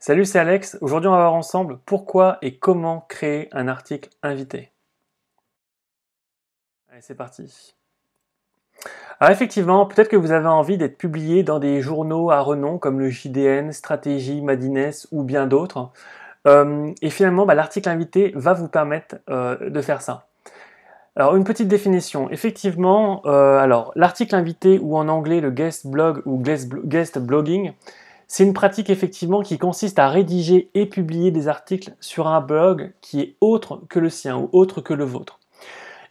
Salut, c'est Alex. Aujourd'hui, on va voir ensemble pourquoi et comment créer un article invité. Allez, c'est parti. Alors effectivement, peut-être que vous avez envie d'être publié dans des journaux à renom comme le JDN, Stratégie, Madines ou bien d'autres. Et finalement, l'article invité va vous permettre de faire ça. Alors, une petite définition. Effectivement, l'article invité ou en anglais le guest blog ou guest blogging, c'est une pratique effectivement qui consiste à rédiger et publier des articles sur un blog qui est autre que le sien ou autre que le vôtre.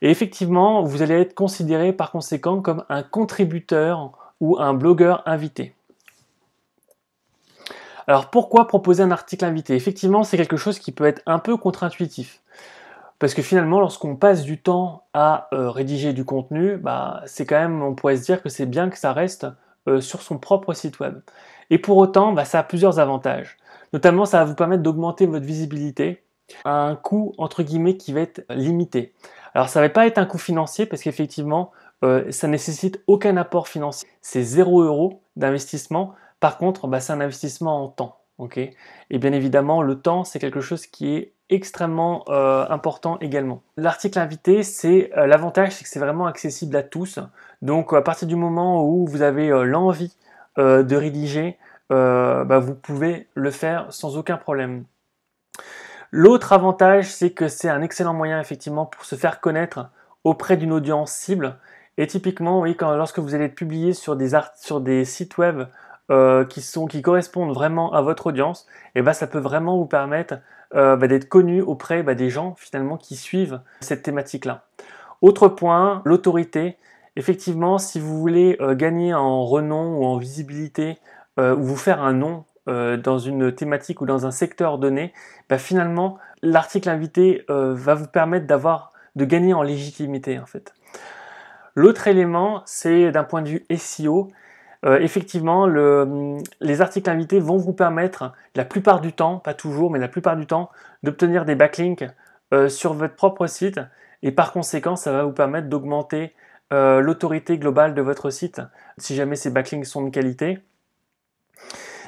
Et effectivement, vous allez être considéré par conséquent comme un contributeur ou un blogueur invité. Alors pourquoi proposer un article invité? Effectivement, c'est quelque chose qui peut être un peu contre-intuitif. Parce que finalement, lorsqu'on passe du temps à rédiger du contenu, c'est quand même, on pourrait se dire que c'est bien que ça reste sur son propre site web. Et pour autant, ça a plusieurs avantages. Notamment, ça va vous permettre d'augmenter votre visibilité à un coût, entre guillemets, qui va être limité. Alors, ça ne va pas être un coût financier parce qu'effectivement, ça nécessite aucun apport financier. C'est 0 € d'investissement. Par contre, c'est un investissement en temps. Okay, et bien évidemment, le temps, c'est quelque chose qui est extrêmement important également. L'article invité, c'est l'avantage, c'est que c'est vraiment accessible à tous. Donc, à partir du moment où vous avez l'envie de rédiger, vous pouvez le faire sans aucun problème. L'autre avantage, c'est que c'est un excellent moyen effectivement pour se faire connaître auprès d'une audience cible. Et typiquement, oui, lorsque vous allez être publié sur des sites web qui correspondent vraiment à votre audience, et ça peut vraiment vous permettre d'être connu auprès des gens finalement qui suivent cette thématique-là. Autre point, l'autorité. Effectivement, si vous voulez gagner en renom ou en visibilité ou vous faire un nom dans une thématique ou dans un secteur donné, finalement, l'article invité va vous permettre de gagner en légitimité en fait. L'autre élément, c'est d'un point de vue SEO. Effectivement, les articles invités vont vous permettre, la plupart du temps, pas toujours, mais la plupart du temps, d'obtenir des backlinks sur votre propre site et par conséquent, ça va vous permettre d'augmenter l'autorité globale de votre site si jamais ces backlinks sont de qualité.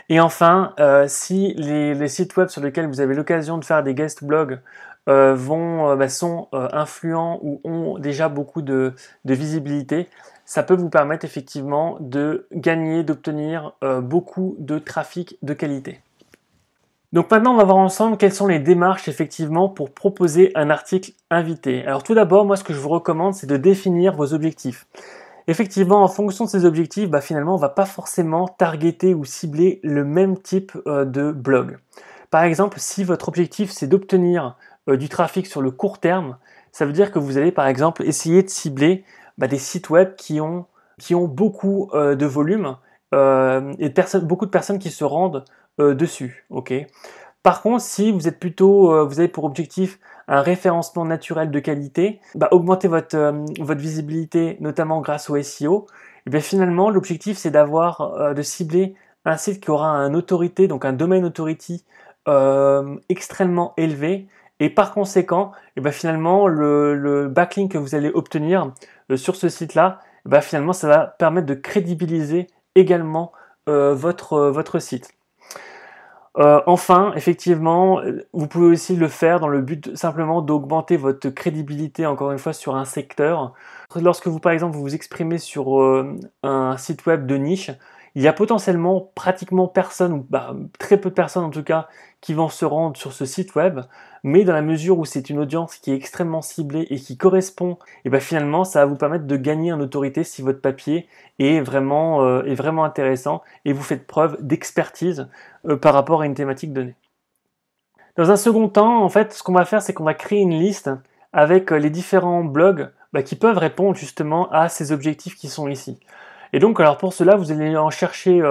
Et enfin, si les sites web sur lesquels vous avez l'occasion de faire des guest blogs sont influents ou ont déjà beaucoup de visibilité, ça peut vous permettre effectivement de gagner, d'obtenir beaucoup de trafic de qualité. Donc maintenant, on va voir ensemble quelles sont les démarches effectivement pour proposer un article invité. Alors tout d'abord, moi ce que je vous recommande, c'est de définir vos objectifs. Effectivement, en fonction de ces objectifs, finalement, on ne va pas forcément targeter ou cibler le même type de blog. Par exemple, si votre objectif c'est d'obtenir du trafic sur le court terme, ça veut dire que vous allez par exemple essayer de cibler des sites web qui ont beaucoup de volume et beaucoup de personnes qui se rendent dessus. Okay. Par contre, si vous êtes plutôt, vous avez pour objectif un référencement naturel de qualité, augmenter votre visibilité, notamment grâce au SEO, et finalement, l'objectif, c'est de cibler un site qui aura une autorité, donc un domain authority extrêmement élevé, et par conséquent, finalement, le backlink que vous allez obtenir sur ce site-là, finalement, ça va permettre de crédibiliser également votre site. Enfin, effectivement, vous pouvez aussi le faire dans le but simplement d'augmenter votre crédibilité, encore une fois, sur un secteur. Lorsque vous, par exemple, vous exprimez sur un site web de niche, il y a potentiellement pratiquement personne, ou très peu de personnes en tout cas, qui vont se rendre sur ce site web, mais dans la mesure où c'est une audience qui est extrêmement ciblée et qui correspond, et finalement, ça va vous permettre de gagner en autorité si votre papier est vraiment intéressant et vous faites preuve d'expertise par rapport à une thématique donnée. Dans un second temps, en fait, ce qu'on va faire, c'est qu'on va créer une liste avec les différents blogs qui peuvent répondre justement à ces objectifs qui sont ici. Et donc, alors pour cela, vous allez en chercher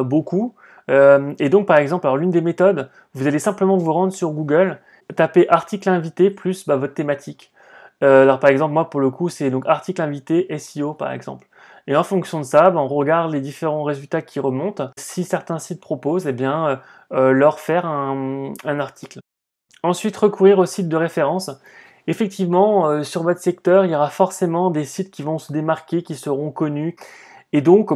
beaucoup. Et donc, par exemple, l'une des méthodes, vous allez simplement vous rendre sur Google, taper article invité plus votre thématique. Alors par exemple, moi pour le coup, c'est donc article invité SEO par exemple. Et en fonction de ça, on regarde les différents résultats qui remontent. Si certains sites proposent, leur faire un article. Ensuite, recourir aux sites de référence. Effectivement, sur votre secteur, il y aura forcément des sites qui vont se démarquer, qui seront connus. Et donc,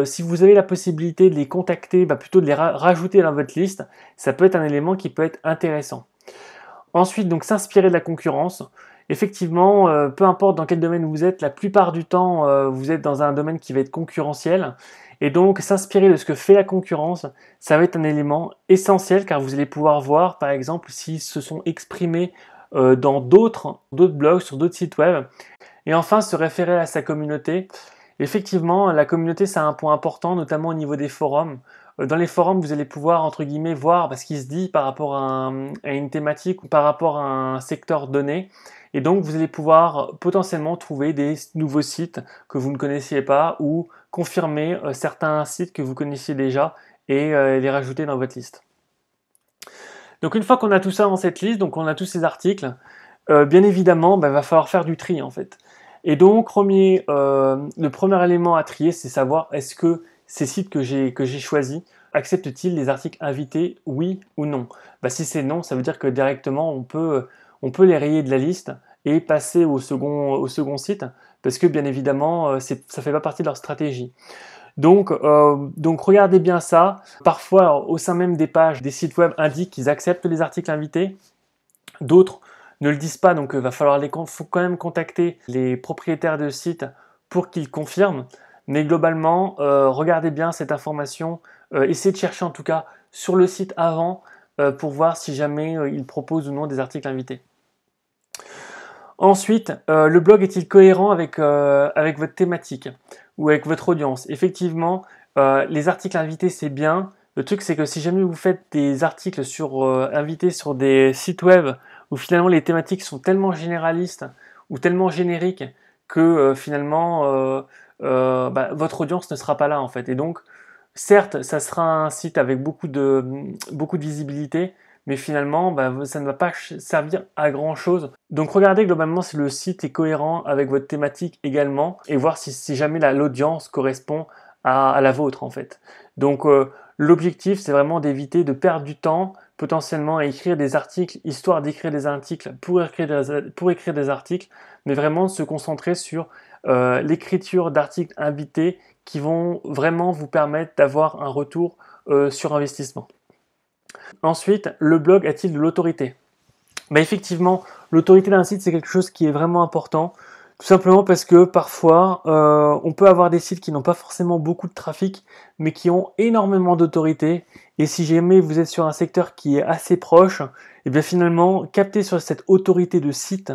si vous avez la possibilité de les contacter, plutôt de les rajouter dans votre liste, ça peut être un élément qui peut être intéressant. Ensuite, donc s'inspirer de la concurrence. Effectivement, peu importe dans quel domaine vous êtes, la plupart du temps, vous êtes dans un domaine qui va être concurrentiel. Et donc, s'inspirer de ce que fait la concurrence, ça va être un élément essentiel car vous allez pouvoir voir, par exemple, s'ils se sont exprimés dans d'autres blogs, sur d'autres sites web. Et enfin, se référer à sa communauté. Effectivement, la communauté, c'est un point important, notamment au niveau des forums. Dans les forums, vous allez pouvoir, entre guillemets, voir ce qui se dit par rapport à une thématique ou par rapport à un secteur donné. Et donc, vous allez pouvoir potentiellement trouver des nouveaux sites que vous ne connaissiez pas ou confirmer certains sites que vous connaissiez déjà et les rajouter dans votre liste. Donc, une fois qu'on a tout ça dans cette liste, donc on a tous ces articles, bien évidemment, va falloir faire du tri en fait. Et donc, le premier élément à trier, c'est savoir est-ce que ces sites que j'ai choisis acceptent-ils les articles invités, oui ou non. Si c'est non, ça veut dire que directement, on peut les rayer de la liste et passer au second site, parce que bien évidemment, ça ne fait pas partie de leur stratégie. Donc regardez bien ça. Parfois, au sein même des pages, des sites web indiquent qu'ils acceptent les articles invités. D'autres ne le disent pas, donc il va falloir faut quand même contacter les propriétaires de sites pour qu'ils confirment. Mais globalement, regardez bien cette information, essayez de chercher en tout cas sur le site avant pour voir si jamais ils proposent ou non des articles invités. Ensuite, le blog est-il cohérent avec votre thématique ou avec votre audience? Effectivement, les articles invités, c'est bien. Le truc, c'est que si jamais vous faites des articles invités sur des sites web où finalement les thématiques sont tellement généralistes ou tellement génériques que finalement votre audience ne sera pas là en fait. Et donc, certes, ça sera un site avec beaucoup de visibilité, mais finalement, ça ne va pas servir à grand chose. Donc regardez globalement si le site est cohérent avec votre thématique également, et voir si jamais l'audience correspond à la vôtre en fait. Donc l'objectif, c'est vraiment d'éviter de perdre du temps potentiellement à écrire des articles, histoire d'écrire des articles pour écrire des articles, mais vraiment de se concentrer sur l'écriture d'articles invités qui vont vraiment vous permettre d'avoir un retour sur investissement. Ensuite, le blog a-t-il de l'autorité? Effectivement, l'autorité d'un site, c'est quelque chose qui est vraiment important, tout simplement parce que parfois, on peut avoir des sites qui n'ont pas forcément beaucoup de trafic, mais qui ont énormément d'autorité, et si jamais vous êtes sur un secteur qui est assez proche, et bien finalement, capter sur cette autorité de site,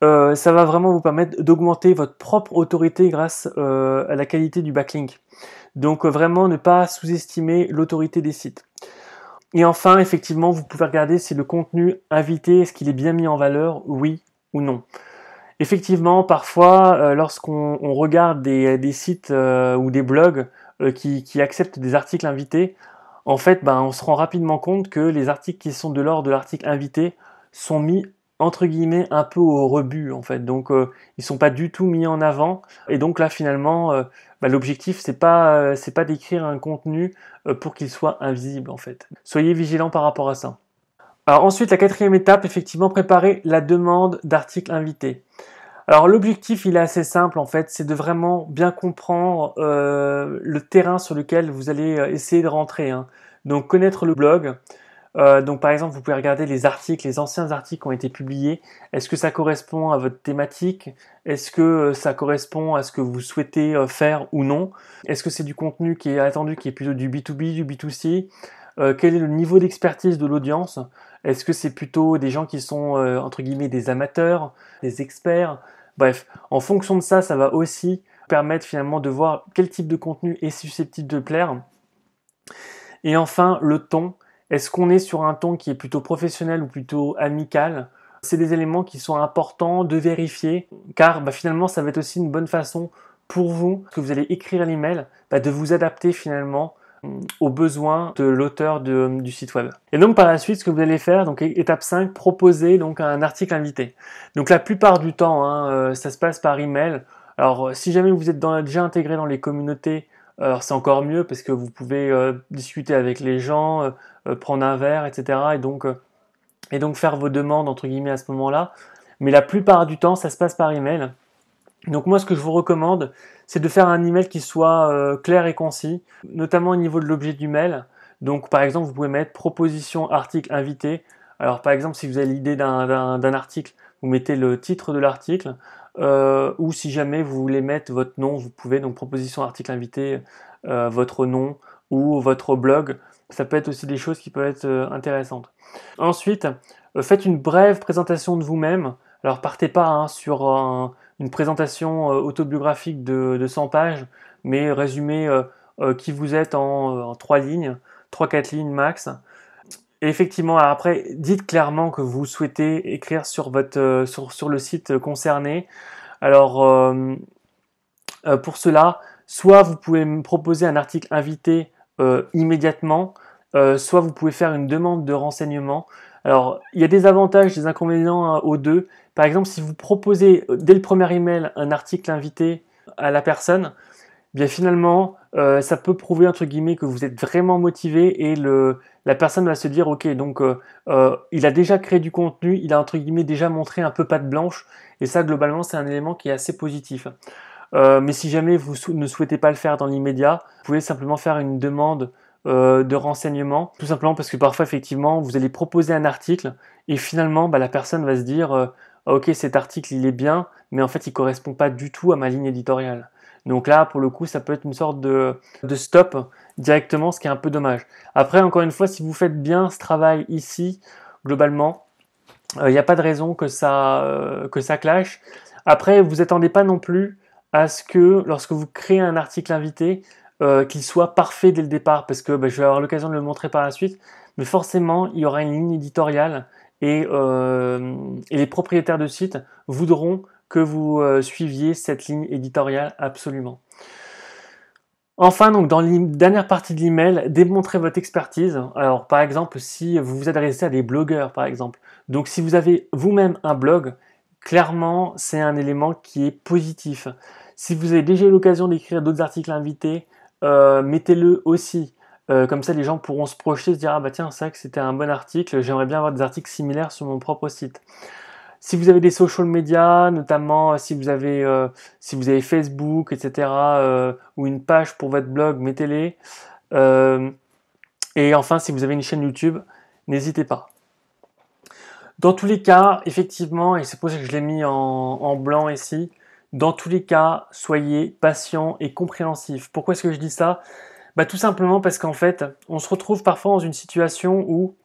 ça va vraiment vous permettre d'augmenter votre propre autorité grâce à la qualité du backlink. Donc vraiment, ne pas sous-estimer l'autorité des sites. Et enfin, effectivement, vous pouvez regarder si le contenu invité, est-ce qu'il est bien mis en valeur, oui ou non. Effectivement, parfois, lorsqu'on regarde des sites ou des blogs qui acceptent des articles invités, en fait, on se rend rapidement compte que les articles qui sont de l'ordre de l'article invité sont mis entre guillemets un peu au rebut en fait. Donc ils sont pas du tout mis en avant. Et donc là finalement, l'objectif c'est pas d'écrire un contenu pour qu'il soit invisible en fait. Soyez vigilants par rapport à ça. Alors ensuite, la quatrième étape, effectivement, préparer la demande d'articles invités. Alors l'objectif, il est assez simple en fait, c'est de vraiment bien comprendre le terrain sur lequel vous allez essayer de rentrer, hein. Donc connaître le blog. Donc par exemple, vous pouvez regarder les articles, les anciens articles qui ont été publiés. Est-ce que ça correspond à votre thématique? Est-ce que ça correspond à ce que vous souhaitez faire ou non? Est-ce que c'est du contenu qui est attendu, qui est plutôt du B2B, du B2C? Quel est le niveau d'expertise de l'audience? Est-ce que c'est plutôt des gens qui sont entre guillemets des amateurs, des experts? Bref, en fonction de ça, ça va aussi permettre finalement de voir quel type de contenu est susceptible de plaire. Et enfin, le ton. Est-ce qu'on est sur un ton qui est plutôt professionnel ou plutôt amical? C'est des éléments qui sont importants de vérifier, car finalement, ça va être aussi une bonne façon pour vous, que vous allez écrire l'email, de vous adapter finalement aux besoins de l'auteur du site web. Et donc par la suite, ce que vous allez faire, donc étape 5, proposer donc un article invité. Donc la plupart du temps, ça se passe par email. Alors si jamais vous êtes déjà intégré dans les communautés, alors c'est encore mieux parce que vous pouvez discuter avec les gens, prendre un verre, etc. Et donc faire vos demandes entre guillemets à ce moment-là. Mais la plupart du temps, ça se passe par email. Donc moi, ce que je vous recommande, c'est de faire un email qui soit clair et concis, notamment au niveau de l'objet du mail. Donc par exemple, vous pouvez mettre proposition article invité. Alors par exemple, si vous avez l'idée d'un article, vous mettez le titre de l'article, ou si jamais vous voulez mettre votre nom, vous pouvez, donc proposition article invité, votre nom ou votre blog. Ça peut être aussi des choses qui peuvent être intéressantes. Ensuite, faites une brève présentation de vous-même. Alors partez pas sur une présentation autobiographique de 100 pages, mais résumez qui vous êtes en 3 lignes, 3-4 lignes max. Et effectivement, après, dites clairement que vous souhaitez écrire sur le site concerné. Alors, pour cela, soit vous pouvez me proposer un article invité immédiatement, soit vous pouvez faire une demande de renseignement. Alors, il y a des avantages, des inconvénients aux deux. Par exemple, si vous proposez dès le premier email un article invité à la personne, bien finalement, ça peut prouver entre guillemets que vous êtes vraiment motivé et la personne va se dire ok, donc il a déjà créé du contenu, il a entre guillemets déjà montré un peu patte blanche, et ça globalement c'est un élément qui est assez positif. Mais si jamais vous ne souhaitez pas le faire dans l'immédiat, vous pouvez simplement faire une demande de renseignement, tout simplement parce que parfois effectivement vous allez proposer un article et finalement la personne va se dire ok, cet article il est bien, mais en fait il correspond pas du tout à ma ligne éditoriale. Donc là pour le coup ça peut être une sorte de stop directement, ce qui est un peu dommage. Après encore une fois, si vous faites bien ce travail ici, globalement, il n'y a pas de raison que ça clash. Après, vous attendez pas non plus à ce que lorsque vous créez un article invité, qu'il soit parfait dès le départ, parce que je vais avoir l'occasion de le montrer par la suite, mais forcément il y aura une ligne éditoriale et les propriétaires de sites voudront que vous suiviez cette ligne éditoriale absolument. Enfin, donc dans la dernière partie de l'email, démontrez votre expertise. Alors par exemple, si vous vous adressez à des blogueurs par exemple, donc si vous avez vous-même un blog, clairement c'est un élément qui est positif. Si vous avez déjà eu l'occasion d'écrire d'autres articles invités, mettez-le aussi. Comme ça les gens pourront se projeter, se dire ah bah tiens, c'est vrai que c'était un bon article, j'aimerais bien avoir des articles similaires sur mon propre site. Si vous avez des social media, notamment si vous avez Facebook, etc., ou une page pour votre blog, mettez-les. Et enfin, si vous avez une chaîne YouTube, n'hésitez pas. Dans tous les cas, effectivement, et c'est pour ça que je l'ai mis en blanc ici, dans tous les cas, soyez patient et compréhensif. Pourquoi est-ce que je dis ça? Tout simplement parce qu'en fait, on se retrouve parfois dans une situation où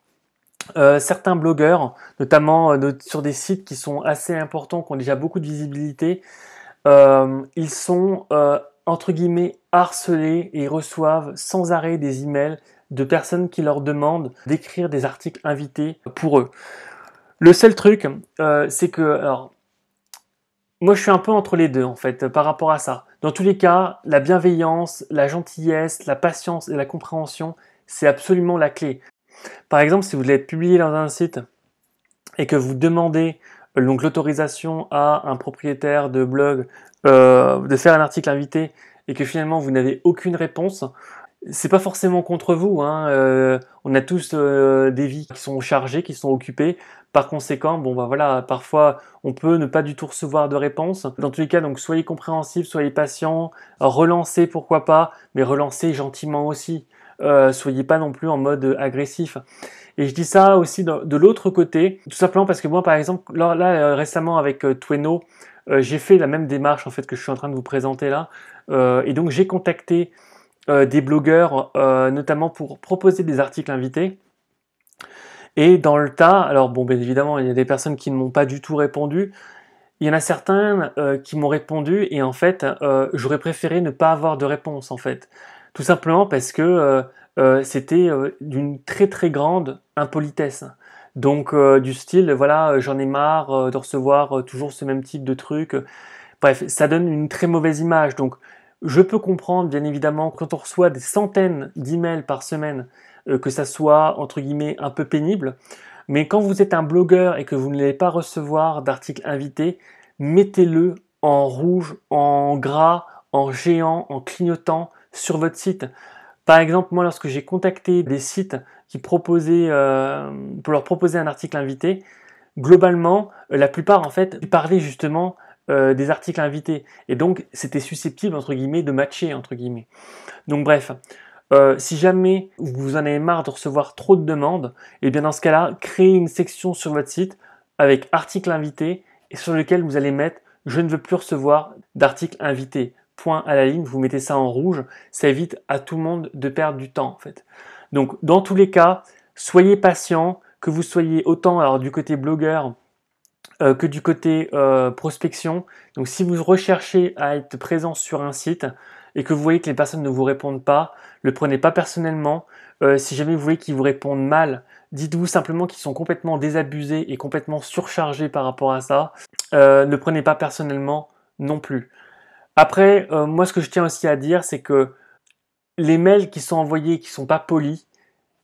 certains blogueurs, notamment sur des sites qui sont assez importants, qui ont déjà beaucoup de visibilité, ils sont entre guillemets harcelés et reçoivent sans arrêt des emails de personnes qui leur demandent d'écrire des articles invités pour eux. Le seul truc, c'est que, alors, moi je suis un peu entre les deux en fait par rapport à ça. Dans tous les cas, la bienveillance, la gentillesse, la patience et la compréhension, c'est absolument la clé. Par exemple, si vous voulez être publié dans un site et que vous demandez donc l'autorisation à un propriétaire de blog de faire un article invité et que finalement vous n'avez aucune réponse, c'est pas forcément contre vous, hein. On a tous des vies qui sont chargées, qui sont occupées. Par conséquent, voilà, parfois on peut ne pas du tout recevoir de réponse. Dans tous les cas, donc soyez compréhensifs, soyez patients, relancez pourquoi pas, mais relancez gentiment aussi. Soyez pas non plus en mode agressif. Et je dis ça aussi de l'autre côté, tout simplement parce que moi, par exemple, là récemment avec Tweno, j'ai fait la même démarche en fait que je suis en train de vous présenter là, et donc j'ai contacté des blogueurs, notamment pour proposer des articles invités. Et dans le tas, alors bien évidemment, il y a des personnes qui ne m'ont pas du tout répondu. Il y en a certains qui m'ont répondu et en fait, j'aurais préféré ne pas avoir de réponse en fait. Tout simplement parce que c'était d'une très très grande impolitesse. Donc du style, voilà, j'en ai marre de recevoir toujours ce même type de truc. Bref, ça donne une très mauvaise image. Donc je peux comprendre bien évidemment quand on reçoit des centaines d'emails par semaine, que ça soit entre guillemets un peu pénible. Mais quand vous êtes un blogueur et que vous n'allez pas recevoir d'articles invités, mettez-le en rouge, en gras, en géant, en clignotant sur votre site. Par exemple, moi, lorsque j'ai contacté des sites qui proposaient, pour leur proposer un article invité, globalement, la plupart en fait parlaient justement des articles invités. Et donc, c'était susceptible, entre guillemets, de matcher, entre guillemets. Donc bref, si jamais vous en avez marre de recevoir trop de demandes, et bien dans ce cas-là, créez une section sur votre site avec articles invités et sur lequel vous allez mettre je ne veux plus recevoir d'articles invités. Point à la ligne, vous mettez ça en rouge, ça évite à tout le monde de perdre du temps en fait. Donc dans tous les cas, soyez patient, que vous soyez autant alors du côté blogueur que du côté prospection. Donc si vous recherchez à être présent sur un site et que vous voyez que les personnes ne vous répondent pas, le prenez pas personnellement. Si jamais vous voyez qu'ils vous répondent mal, dites-vous simplement qu'ils sont complètement désabusés et complètement surchargés par rapport à ça. Ne prenez pas personnellement non plus. Après, moi ce que je tiens aussi à dire, c'est que les mails qui sont envoyés, qui sont pas polis,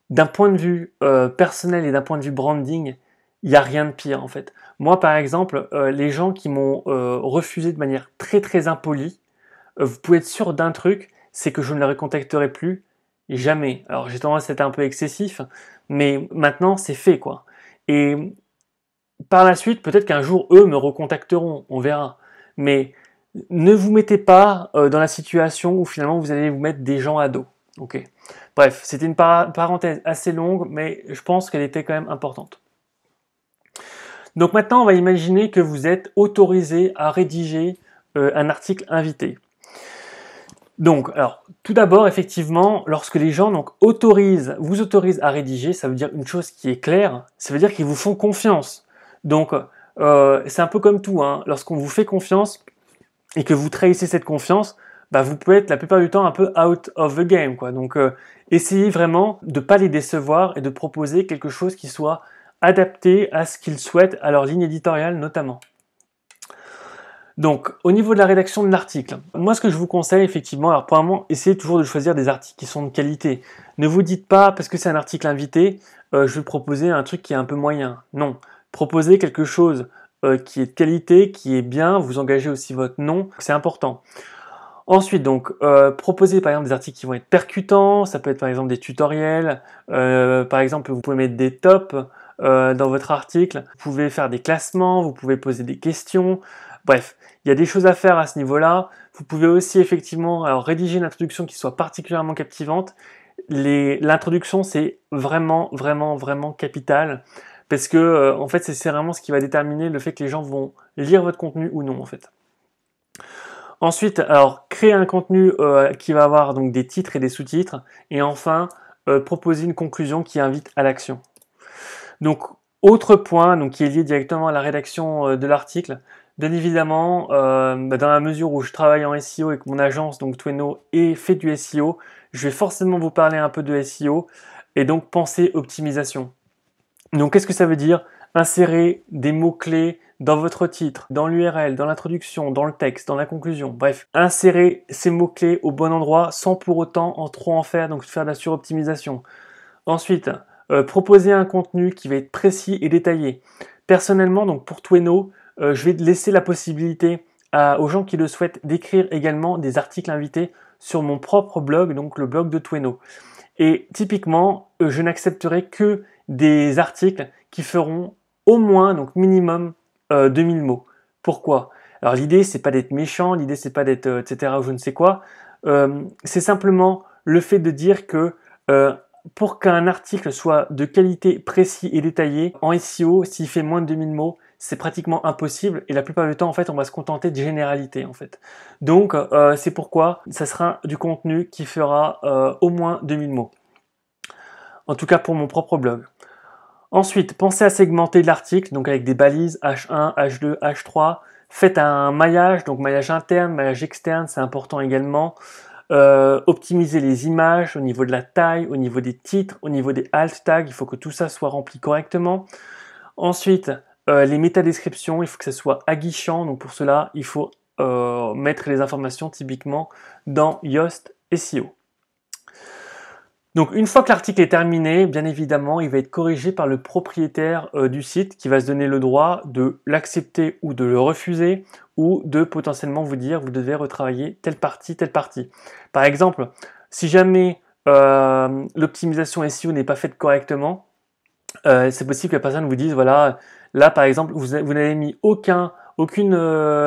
d'un point de vue personnel et d'un point de vue branding, il n'y a rien de pire en fait. Moi par exemple, les gens qui m'ont refusé de manière très très impolie, vous pouvez être sûr d'un truc, c'est que je ne les recontacterai plus jamais. Alors j'ai tendance à être un peu excessif, mais maintenant c'est fait quoi. Et par la suite, peut-être qu'un jour eux me recontacteront, on verra. Mais ne vous mettez pas dans la situation où finalement vous allez vous mettre des gens à dos. Ok. Bref, c'était une parenthèse assez longue, mais je pense qu'elle était quand même importante. Donc maintenant, on va imaginer que vous êtes autorisé à rédiger un article invité. Donc, alors, tout d'abord, effectivement, lorsque les gens vous autorisent à rédiger, ça veut dire une chose qui est claire, ça veut dire qu'ils vous font confiance. Donc, c'est un peu comme tout, hein. Lorsqu'on vous fait confiance et que vous trahissez cette confiance, bah, vous pouvez être la plupart du temps un peu out of the game, quoi. Donc, essayez vraiment de ne pas les décevoir et de proposer quelque chose qui soit adapté à ce qu'ils souhaitent, à leur ligne éditoriale notamment. Donc, au niveau de la rédaction de l'article, moi ce que je vous conseille effectivement, alors premièrement, essayez toujours de choisir des articles qui sont de qualité. Ne vous dites pas, parce que c'est un article invité, je vais proposer un truc qui est un peu moyen. Non, proposez quelque chose qui est de qualité, qui est bien, vous engagez aussi votre nom, c'est important. Ensuite, donc, proposez par exemple des articles qui vont être percutants, ça peut être par exemple des tutoriels, par exemple vous pouvez mettre des tops dans votre article, vous pouvez faire des classements, vous pouvez poser des questions, bref, il y a des choses à faire à ce niveau-là. Vous pouvez aussi effectivement alors, rédiger une introduction qui soit particulièrement captivante. L'introduction c'est vraiment capital parce que en fait c'est vraiment ce qui va déterminer le fait que les gens vont lire votre contenu ou non en fait. Ensuite, alors créer un contenu qui va avoir donc des titres et des sous-titres, et enfin proposer une conclusion qui invite à l'action. Donc autre point donc qui est lié directement à la rédaction de l'article, bien évidemment dans la mesure où je travaille en SEO et que mon agence donc Tweno fait du SEO, je vais forcément vous parler un peu de SEO et donc penser optimisation. Donc qu'est-ce que ça veut dire? Insérer des mots-clés dans votre titre, dans l'URL, dans l'introduction, dans le texte, dans la conclusion, bref, insérer ces mots-clés au bon endroit sans pour autant trop en faire, donc faire de la suroptimisation. Ensuite, proposer un contenu qui va être précis et détaillé. Personnellement, donc pour Tweno, je vais laisser la possibilité aux gens qui le souhaitent d'écrire également des articles invités sur mon propre blog, donc le blog de Tweno. Et typiquement, je n'accepterai que des articles qui feront au moins, donc minimum, 2000 mots. Pourquoi? Alors l'idée, c'est pas d'être méchant, l'idée, c'est pas d'être etc. ou je ne sais quoi. C'est simplement le fait de dire que pour qu'un article soit de qualité, précis et détaillé, en SEO, s'il fait moins de 2000 mots, c'est pratiquement impossible et la plupart du temps, en fait, on va se contenter de généralité, en fait. Donc, c'est pourquoi ça sera du contenu qui fera au moins 2000 mots. En tout cas, pour mon propre blog. Ensuite, pensez à segmenter l'article, donc avec des balises H1, H2, H3. Faites un maillage, donc maillage interne, maillage externe, c'est important également. Optimiser les images au niveau de la taille, au niveau des titres, au niveau des alt tags, il faut que tout ça soit rempli correctement. Ensuite, les métadescriptions, il faut que ça soit aguichant, donc pour cela, il faut mettre les informations typiquement dans Yoast SEO. Donc une fois que l'article est terminé, bien évidemment, il va être corrigé par le propriétaire du site qui va se donner le droit de l'accepter ou de le refuser ou de potentiellement vous dire vous devez retravailler telle partie, telle partie. Par exemple, si jamais l'optimisation SEO n'est pas faite correctement, c'est possible que la personne vous dise voilà, là par exemple vous n'avez mis aucun aucune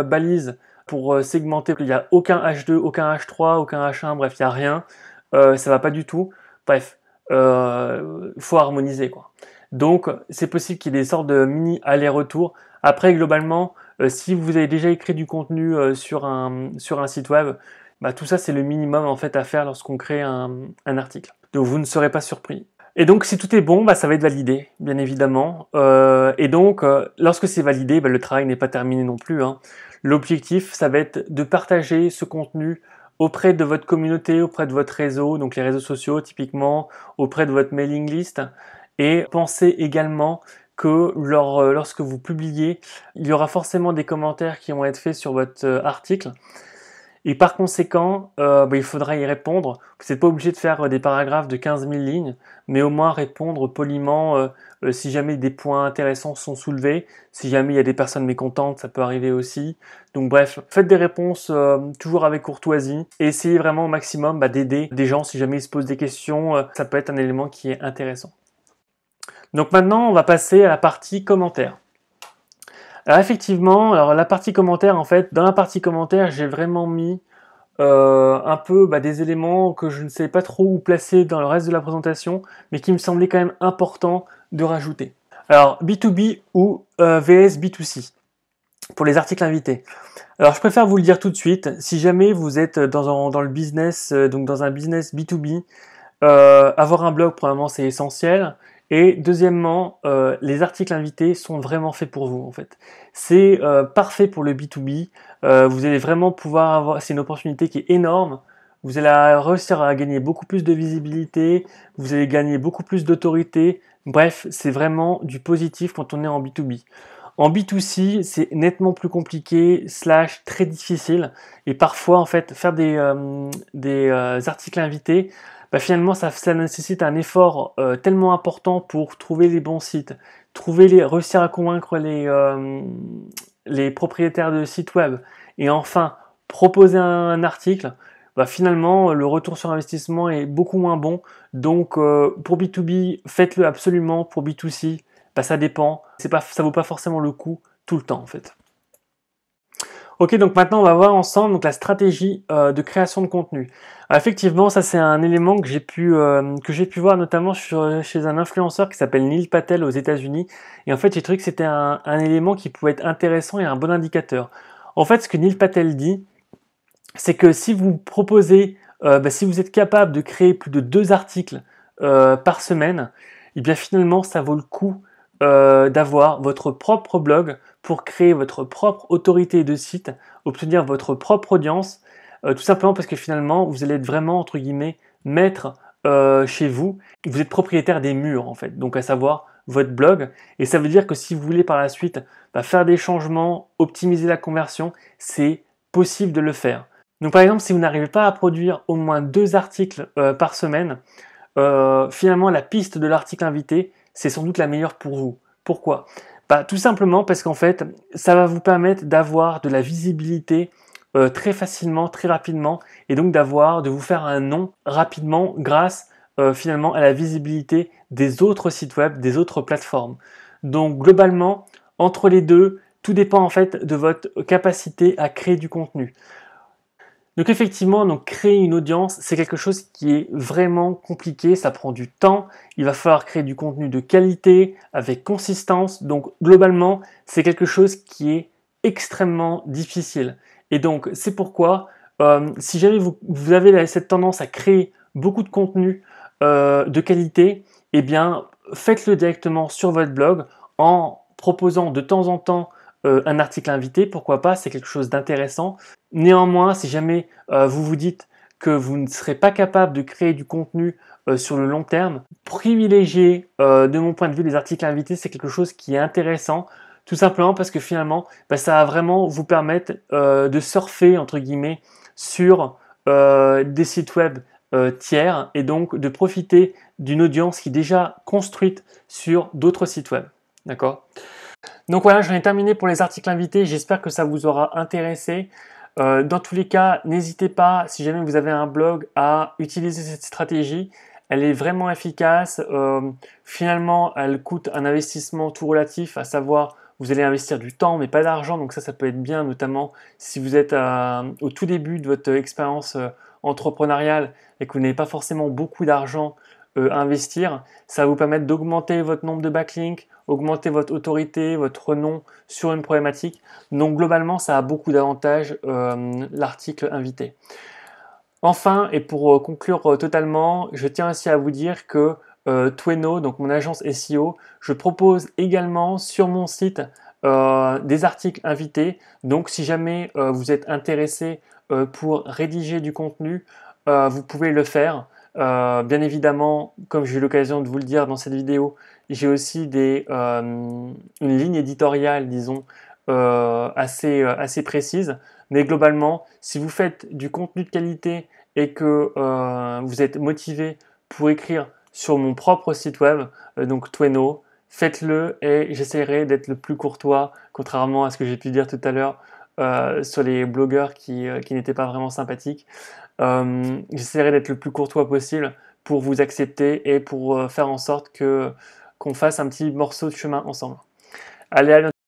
balise pour segmenter. Il n'y a aucun H2, aucun H3, aucun H1, bref, il n'y a rien. Ça va pas du tout. Bref, faut harmoniser, quoi. Donc, c'est possible qu'il y ait des sortes de mini aller-retour. Après, globalement, si vous avez déjà écrit du contenu sur un site web, bah, tout ça, c'est le minimum en fait à faire lorsqu'on crée un article. Donc, vous ne serez pas surpris. Et donc, si tout est bon, bah, ça va être validé, bien évidemment. Et donc, lorsque c'est validé, bah, le travail n'est pas terminé non plus, hein. L'objectif, ça va être de partager ce contenu auprès de votre communauté, auprès de votre réseau, donc les réseaux sociaux typiquement, auprès de votre mailing list. Et pensez également que lorsque vous publiez, il y aura forcément des commentaires qui vont être faits sur votre article. Et par conséquent, il faudra y répondre. Vous n'êtes pas obligé de faire des paragraphes de 15 000 lignes, mais au moins répondre poliment si jamais des points intéressants sont soulevés, si jamais il y a des personnes mécontentes, ça peut arriver aussi. Donc bref, faites des réponses toujours avec courtoisie et essayez vraiment au maximum d'aider des gens si jamais ils se posent des questions. Ça peut être un élément qui est intéressant. Donc maintenant, on va passer à la partie commentaires. Alors effectivement, la partie commentaires, en fait, dans la partie commentaires, j'ai vraiment mis un peu des éléments que je ne sais pas trop où placer dans le reste de la présentation, mais qui me semblaient quand même importants de rajouter. Alors, B2B ou VS B2C, pour les articles invités. Alors, je préfère vous le dire tout de suite, si jamais vous êtes dans le business, donc dans un business B2B, avoir un blog, premièrement, c'est essentiel. Et deuxièmement, les articles invités sont vraiment faits pour vous, en fait. C'est parfait pour le B2B. Vous allez vraiment pouvoir avoir... C'est une opportunité qui est énorme. Vous allez réussir à gagner beaucoup plus de visibilité. Vous allez gagner beaucoup plus d'autorité. Bref, c'est vraiment du positif quand on est en B2B. En B2C, c'est nettement plus compliqué, / très difficile. Et parfois, en fait, faire des articles invités, finalement, ça nécessite un effort tellement important pour trouver les bons sites, réussir à convaincre les propriétaires de sites web, et enfin, proposer un article. Finalement, le retour sur investissement est beaucoup moins bon. Donc, pour B2B, faites-le absolument. Pour B2C, ça dépend. Ça vaut pas forcément le coup tout le temps, en fait. Ok, donc maintenant on va voir ensemble donc, la stratégie de création de contenu. Alors, effectivement, ça c'est un élément que j'ai pu voir notamment chez un influenceur qui s'appelle Neil Patel aux États-Unis. Et en fait, j'ai trouvé que c'était un élément qui pouvait être intéressant et un bon indicateur. En fait, ce que Neil Patel dit, c'est que si vous proposez, si vous êtes capable de créer plus de 2 articles par semaine, et bien finalement, ça vaut le coup d'avoir votre propre blog pour créer votre propre autorité de site, obtenir votre propre audience, tout simplement parce que finalement, vous allez être vraiment, entre guillemets, maître chez vous. Vous êtes propriétaire des murs, en fait, donc à savoir votre blog. Et ça veut dire que si vous voulez par la suite faire des changements, optimiser la conversion, c'est possible de le faire. Donc par exemple, si vous n'arrivez pas à produire au moins 2 articles par semaine, finalement la piste de l'article invité, c'est sans doute la meilleure pour vous. Pourquoi ? Tout simplement parce qu'en fait, ça va vous permettre d'avoir de la visibilité très facilement, très rapidement, et donc de vous faire un nom rapidement grâce finalement à la visibilité des autres sites web, des autres plateformes. Donc globalement, entre les deux, tout dépend en fait de votre capacité à créer du contenu. Donc effectivement, créer une audience, c'est quelque chose qui est vraiment compliqué, ça prend du temps, il va falloir créer du contenu de qualité, avec consistance, donc globalement, c'est quelque chose qui est extrêmement difficile. Et donc c'est pourquoi, si jamais vous avez cette tendance à créer beaucoup de contenu de qualité, eh bien faites-le directement sur votre blog en proposant de temps en temps un article invité, pourquoi pas, c'est quelque chose d'intéressant. Néanmoins, si jamais vous vous dites que vous ne serez pas capable de créer du contenu sur le long terme, privilégier de mon point de vue les articles invités, c'est quelque chose qui est intéressant, tout simplement parce que finalement, ça va vraiment vous permettre de surfer, entre guillemets, sur des sites web tiers et donc de profiter d'une audience qui est déjà construite sur d'autres sites web. D'accord ? Donc voilà, j'en ai terminé pour les articles invités. J'espère que ça vous aura intéressé. Dans tous les cas, n'hésitez pas, si jamais vous avez un blog, à utiliser cette stratégie. Elle est vraiment efficace. Finalement, elle coûte un investissement tout relatif, à savoir vous allez investir du temps mais pas d'argent, donc ça peut être bien, notamment si vous êtes au tout début de votre expérience entrepreneuriale et que vous n'avez pas forcément beaucoup d'argent à investir. Ça va vous permettre d'augmenter votre nombre de backlinks, augmenter votre autorité, votre nom sur une problématique. Donc globalement, ça a beaucoup d'avantages, l'article invité. Enfin, et pour conclure totalement, je tiens aussi à vous dire que Tweno, donc mon agence SEO, je propose également sur mon site des articles invités. Donc si jamais vous êtes intéressé pour rédiger du contenu, vous pouvez le faire. Bien évidemment, comme j'ai eu l'occasion de vous le dire dans cette vidéo, j'ai aussi une ligne éditoriale, disons, assez précise. Mais globalement, si vous faites du contenu de qualité et que vous êtes motivé pour écrire sur mon propre site web, donc Tweno, faites-le et j'essaierai d'être le plus courtois, contrairement à ce que j'ai pu dire tout à l'heure sur les blogueurs qui n'étaient pas vraiment sympathiques. J'essaierai d'être le plus courtois possible pour vous accepter et pour faire en sorte qu'on fasse un petit morceau de chemin ensemble. Allez, à bientôt.